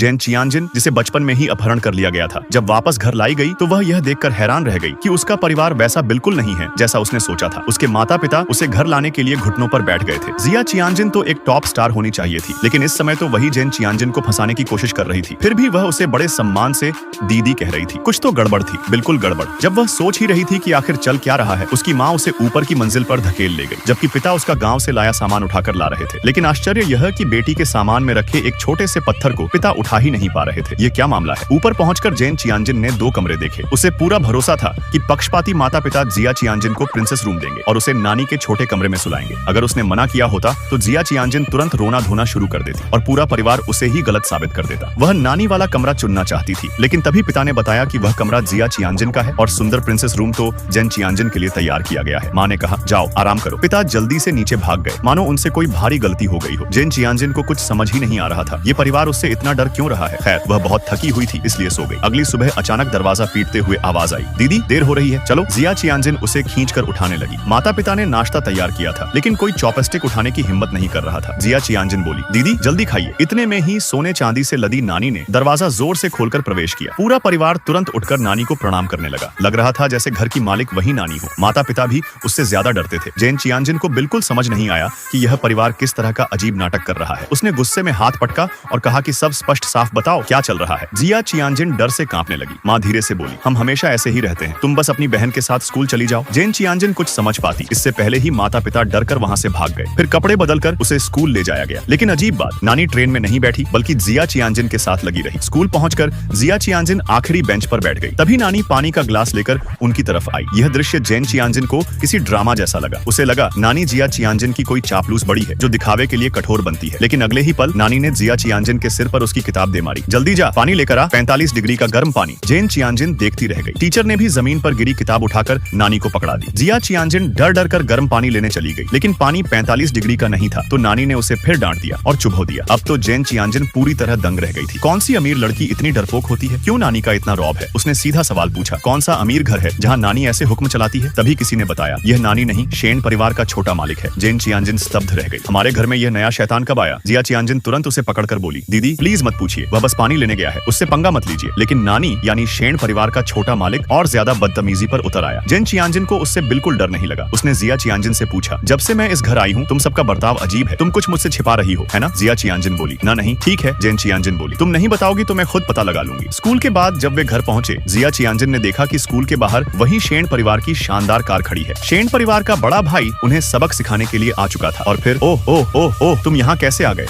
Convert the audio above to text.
जेन चियांजिन, जिसे बचपन में ही अपहरण कर लिया गया था, जब वापस घर लाई गई तो वह यह देखकर हैरान रह गई कि उसका परिवार वैसा बिल्कुल नहीं है जैसा उसने सोचा था। उसके माता पिता उसे घर लाने के लिए घुटनों पर बैठ गए थे। जिया चियांजिन तो एक टॉप स्टार होनी चाहिए थी, लेकिन इस समय तो वही जेन चियांजिन को फंसाने की कोशिश कर रही थी। फिर भी वह उसे बड़े सम्मान से दीदी कह रही थी। कुछ तो गड़बड़ थी, बिल्कुल गड़बड़। जब वह सोच ही रही थी कि आखिर चल क्या रहा है, उसकी माँ उसे ऊपर की मंजिल पर धकेल ले गई, जबकि पिता उसका गांव से लाया सामान उठाकर ला रहे थे। लेकिन आश्चर्य यह कि बेटी के सामान में रखे एक छोटे से पत्थर को पिता उठा ही नहीं पा रहे थे। ये क्या मामला है? ऊपर पहुंचकर जेन चियांजिन ने 2 कमरे देखे। उसे पूरा भरोसा था कि पक्षपाती माता पिता जिया चियांजिन को प्रिंसेस रूम देंगे और उसे नानी के छोटे कमरे में सुलाएंगे। अगर उसने मना किया होता तो जिया चियांजिन तुरंत रोना धोना शुरू कर देती और पूरा परिवार उसे ही गलत साबित कर देता। वह नानी वाला कमरा चुनना चाहती थी, लेकिन तभी पिता ने बताया कि वह कमरा जिया चियांजिन का है और सुंदर प्रिंसेस रूम तो जेन चियांजिन के लिए तैयार किया गया है। माँ ने कहा, जाओ आराम करो। पिता जल्दी से नीचे भाग गए, मानो उनसे कोई भारी गलती हो गई हो। जेन चियांजिन को कुछ समझ ही नहीं आ रहा था, ये परिवार उससे इतना डर क्यों रहा है। खैर, वह बहुत थकी हुई थी, इसलिए सो गई। अगली सुबह अचानक दरवाजा पीटते हुए आवाज आई, दीदी देर हो रही है, चलो। जिया चियांजिन उसे खींचकर उठाने लगी। माता पिता ने नाश्ता तैयार किया था, लेकिन कोई चॉपस्टिक उठाने की हिम्मत नहीं कर रहा था। जिया चियांजिन बोली, दीदी जल्दी खाइए। इतने में ही सोने चांदी से लदी नानी ने दरवाजा जोर से खोलकर प्रवेश किया। पूरा परिवार तुरंत उठकर नानी को प्रणाम करने लगा। लग रहा था जैसे घर की मालिक वही नानी हो। माता पिता भी उससे ज्यादा डरते थे। जेन चियांजिन को बिल्कुल समझ नहीं आया कि यह परिवार किस तरह का अजीब नाटक कर रहा है। उसने गुस्से में हाथ पटका और कहा कि सब स्पष्ट साफ बताओ, क्या चल रहा है। जिया चियांजिन डर से कांपने लगी। माँ धीरे से बोली, हम हमेशा ऐसे ही रहते हैं, तुम बस अपनी बहन के साथ स्कूल चली जाओ। जेन चियांजिन कुछ समझ पाती इससे पहले ही माता पिता डर कर वहाँ से भाग गए। फिर कपड़े बदलकर उसे स्कूल ले जाया गया। लेकिन अजीब बात, नानी ट्रेन में नहीं बैठी बल्कि जिया चियांजिन के साथ लगी रही। स्कूल पहुंचकर जिया चियांजिन आखिरी बेंच पर बैठ गई। तभी नानी पानी का ग्लास लेकर उनकी तरफ आई। यह दृश्य जेन चियांजिन को किसी ड्रामा जैसा लगा। उसे लगा नानी जिया चियांजिन की कोई चापलूस बड़ी है जो दिखावे के लिए कठोर बनती है। लेकिन अगले ही पल नानी ने जिया चियांजिन के सिर पर उसकी किताब दे मारी। जल्दी जा, पानी लेकर आ, 45 डिग्री का गर्म पानी। जेन चियांजिन देखती रह गई। टीचर ने भी जमीन पर गिरी किताब उठाकर नानी को पकड़ा दी। जिया चियांजिन डर डर कर गर्म पानी लेने चली गई, लेकिन पानी 45 डिग्री का नहीं था, तो नानी ने उसे फिर डांट दिया और चुभो दिया। अब तो जेन चियांजिन पूरी तरह दंग रह गई थी। कौन सी अमीर लड़की इतनी डरपोक होती है? क्यों नानी का इतना रौब है? उसने सीधा सवाल पूछा, कौन सा अमीर घर है जहाँ नानी ऐसे हुक्म चलाती है? तभी किसी ने बताया, यह नानी नहीं, शेन परिवार का छोटा मालिक है। जेन चियांजिन स्तब्ध रह गई। हमारे घर में यह नया शैतान कब आया? जिया चियांजिन तुरंत उसे पकड़कर बोली, दीदी प्लीज मत पूछिए, वह बस पानी लेने गया है, उससे पंगा मत लीजिए। लेकिन नानी यानी शेन परिवार का छोटा मालिक और ज्यादा बदतमीजी पर उतर आया। जेन चियांजिन को उससे बिल्कुल डर नहीं लगा। उसने जिया चियांजिन से पूछा, जब से मैं इस घर आई हूँ तुम सबका बर्ताव अजीब है, तुम कुछ मुझसे छिपा रही हो, है ना? जिया चियांजिन बोली, ना नहीं। ठीक है, जेन चियांजिन बोली, तुम नहीं बताओगी तो मैं खुद पता लगा लूंगी। स्कूल के बाद जब वे घर पहुंचे, जिया चियांजिन ने देखा कि स्कूल के बाहर वही शेन परिवार की शानदार कार खड़ी है। शेन परिवार का बड़ा भाई उन्हें सबक सिखाने के लिए आ चुका था। और फिर ओह ओह ओह ओह, तुम यहाँ कैसे आ गए?